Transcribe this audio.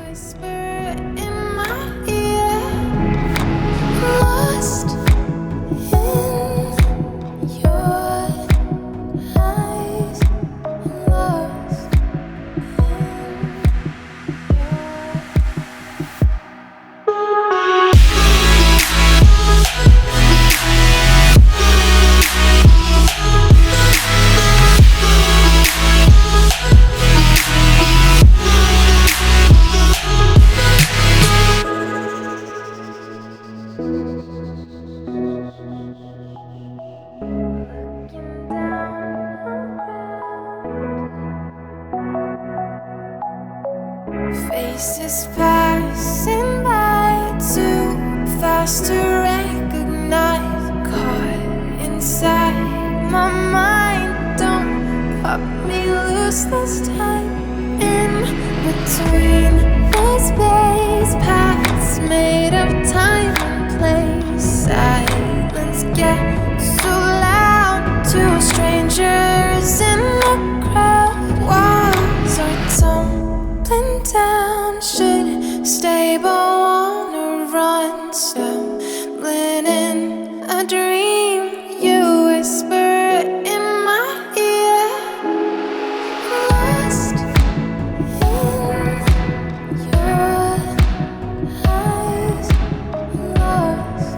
whisper in my ear, lost in your eyes, lost looking down around. Faces passing by too fast to recognize. Caught inside my mind, don't pop me loose this time. In between the space paths made of time and place, silence gets so loud to strangers in the crowd. Walls are tumbling down, should stay but wanna run. Stumbling in a dream, you whisper in my ear, lost in your eyes, lost